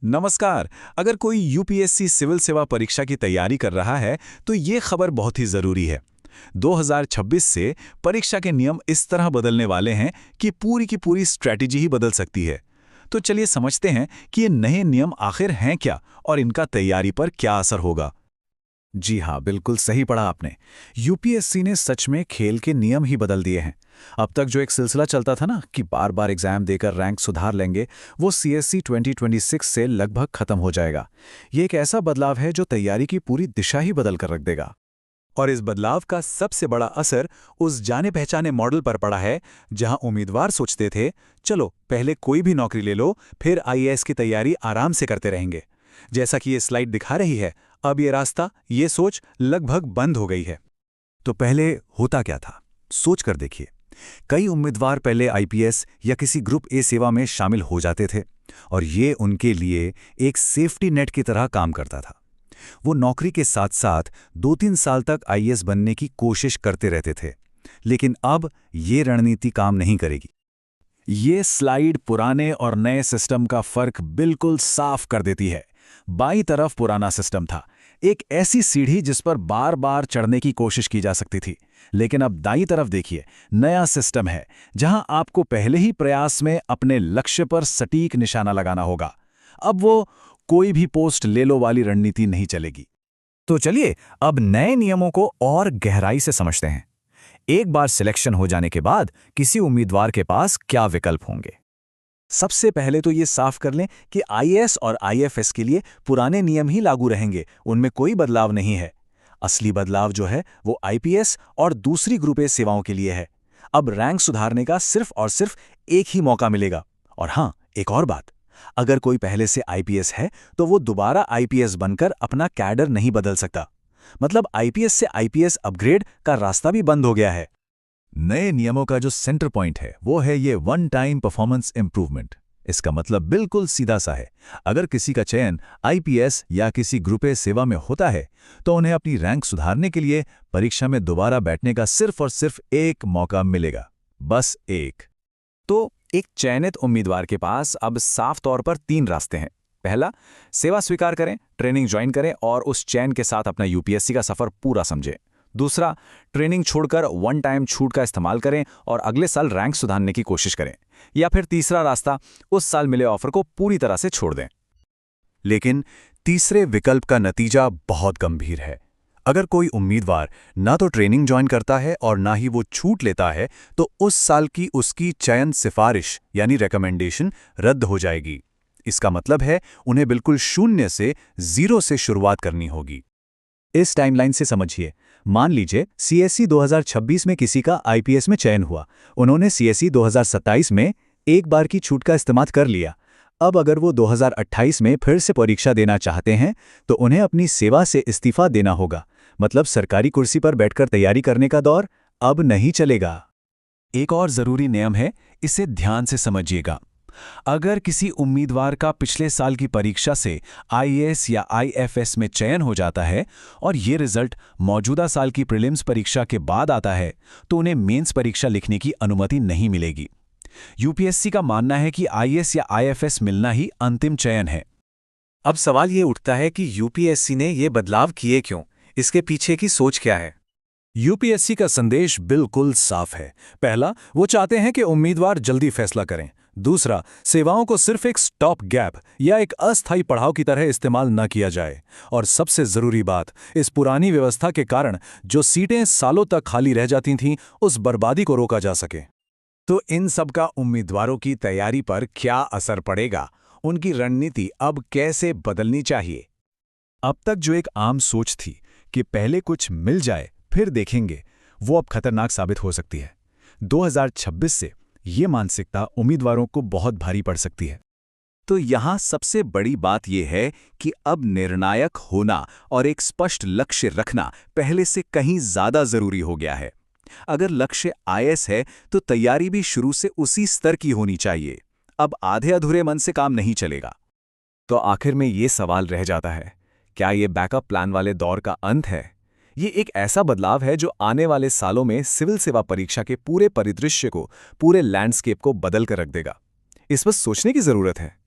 नमस्कार। अगर कोई यूपीएससी सिविल सेवा परीक्षा की तैयारी कर रहा है तो ये खबर बहुत ही जरूरी है। 2026 से परीक्षा के नियम इस तरह बदलने वाले हैं कि पूरी की पूरी स्ट्रैटेजी ही बदल सकती है। तो चलिए समझते हैं कि ये नए नियम आखिर हैं क्या और इनका तैयारी पर क्या असर होगा। जी हाँ, बिल्कुल सही पढ़ा आपने। यूपीएससी ने सच में खेल के नियम ही बदल दिए हैं। अब तक जो एक सिलसिला चलता था ना कि बार बार एग्जाम देकर रैंक सुधार लेंगे, वो सीएससी 2026 से लगभग खत्म हो जाएगा। ये एक ऐसा बदलाव है जो तैयारी की पूरी दिशा ही बदल कर रख देगा। और इस बदलाव का सबसे बड़ा असर उस जाने पहचाने मॉडल पर पड़ा है जहां उम्मीदवार सोचते थे, चलो पहले कोई भी नौकरी ले लो, फिर आईएएस की तैयारी आराम से करते रहेंगे। जैसा कि ये स्लाइड दिखा रही है, अब ये रास्ता, ये सोच लगभग बंद हो गई है। तो पहले होता क्या था, सोच कर देखिए। कई उम्मीदवार पहले आईपीएस या किसी ग्रुप ए सेवा में शामिल हो जाते थे और ये उनके लिए एक सेफ्टी नेट की तरह काम करता था। वो नौकरी के साथ साथ 2-3 साल तक आईएएस बनने की कोशिश करते रहते थे। लेकिन अब ये रणनीति काम नहीं करेगी। ये स्लाइड पुराने और नए सिस्टम का फर्क बिल्कुल साफ कर देती है। बाईं तरफ पुराना सिस्टम था, एक ऐसी सीढ़ी जिस पर बार बार चढ़ने की कोशिश की जा सकती थी। लेकिन अब दाईं तरफ देखिए, नया सिस्टम है जहां आपको पहले ही प्रयास में अपने लक्ष्य पर सटीक निशाना लगाना होगा। अब वो कोई भी पोस्ट ले लो वाली रणनीति नहीं चलेगी। तो चलिए अब नए नियमों को और गहराई से समझते हैं। एक बार सिलेक्शन हो जाने के बाद किसी उम्मीदवार के पास क्या विकल्प होंगे। सबसे पहले तो ये साफ कर लें कि आईएएस और आईएफएस के लिए पुराने नियम ही लागू रहेंगे, उनमें कोई बदलाव नहीं है। असली बदलाव जो है वो आईपीएस और दूसरी ग्रुप ए सेवाओं के लिए है। अब रैंक सुधारने का सिर्फ और सिर्फ एक ही मौका मिलेगा। और हाँ, एक और बात, अगर कोई पहले से आईपीएस है तो वो दोबारा आईपीएस बनकर अपना कैडर नहीं बदल सकता। मतलब आईपीएस से आईपीएस अपग्रेड का रास्ता भी बंद हो गया है। नए नियमों का जो सेंटर पॉइंट है वो है ये वन टाइम परफॉर्मेंस इंप्रूवमेंट। इसका मतलब बिल्कुल सीधा सा है। अगर किसी का चयन आईपीएस या किसी ग्रुप ए सेवा में होता है तो उन्हें अपनी रैंक सुधारने के लिए परीक्षा में दोबारा बैठने का सिर्फ और सिर्फ एक मौका मिलेगा, बस एक। तो एक चयनित उम्मीदवार के पास अब साफ तौर पर 3 रास्ते हैं। पहला, सेवा स्वीकार करें, ट्रेनिंग ज्वाइन करें और उस चयन के साथ अपना यूपीएससी का सफर पूरा समझें। दूसरा, ट्रेनिंग छोड़कर वन टाइम छूट का इस्तेमाल करें और अगले साल रैंक सुधारने की कोशिश करें। या फिर तीसरा रास्ता, उस साल मिले ऑफर को पूरी तरह से छोड़ दें। लेकिन तीसरे विकल्प का नतीजा बहुत गंभीर है। अगर कोई उम्मीदवार ना तो ट्रेनिंग ज्वाइन करता है और ना ही वो छूट लेता है तो उस साल की उसकी चयन सिफारिश यानी रिकमेंडेशन रद्द हो जाएगी। इसका मतलब है उन्हें बिल्कुल शून्य से, जीरो से शुरुआत करनी होगी। इस टाइमलाइन से समझिए, मान लीजिए सीएससी 2026 में किसी का आईपीएस में चयन हुआ। उन्होंने सीएससी 2027 में एक बार की छूट का इस्तेमाल कर लिया। अब अगर वो 2028 में फिर से परीक्षा देना चाहते हैं तो उन्हें अपनी सेवा से इस्तीफा देना होगा। मतलब सरकारी कुर्सी पर बैठकर तैयारी करने का दौर अब नहीं चलेगा। एक और जरूरी नियम है, इसे ध्यान से समझिएगा। अगर किसी उम्मीदवार का पिछले साल की परीक्षा से आईएएस या आईएफएस में चयन हो जाता है और ये रिजल्ट मौजूदा साल की प्रीलिम्स परीक्षा के बाद आता है तो उन्हें मेंस परीक्षा लिखने की अनुमति नहीं मिलेगी। यूपीएससी का मानना है कि आईएएस या आईएफएस मिलना ही अंतिम चयन है। अब सवाल ये उठता है कि यूपीएससी ने ये बदलाव किए क्यों? इसके पीछे की सोच क्या है? यूपीएससी का संदेश बिल्कुल साफ है। पहला, वो चाहते हैं कि उम्मीदवार जल्दी फैसला करें। दूसरा, सेवाओं को सिर्फ एक स्टॉप गैप या एक अस्थायी पड़ाव की तरह इस्तेमाल न किया जाए। और सबसे जरूरी बात, इस पुरानी व्यवस्था के कारण जो सीटें सालों तक खाली रह जाती थीं, उस बर्बादी को रोका जा सके। तो इन सब का उम्मीदवारों की तैयारी पर क्या असर पड़ेगा? उनकी रणनीति अब कैसे बदलनी चाहिए? अब तक जो एक आम सोच थी कि पहले कुछ मिल जाए फिर देखेंगे, वो अब खतरनाक साबित हो सकती है। 2026 से ये मानसिकता उम्मीदवारों को बहुत भारी पड़ सकती है। तो यहाँ सबसे बड़ी बात यह है कि अब निर्णायक होना और एक स्पष्ट लक्ष्य रखना पहले से कहीं ज्यादा जरूरी हो गया है। अगर लक्ष्य आईएएस है तो तैयारी भी शुरू से उसी स्तर की होनी चाहिए। अब आधे अधूरे मन से काम नहीं चलेगा। तो आखिर में ये सवाल रह जाता है, क्या ये बैकअप प्लान वाले दौर का अंत है? ये एक ऐसा बदलाव है जो आने वाले सालों में सिविल सेवा परीक्षा के पूरे परिदृश्य को, पूरे लैंडस्केप को बदल कर रख देगा। इस पर सोचने की जरूरत है।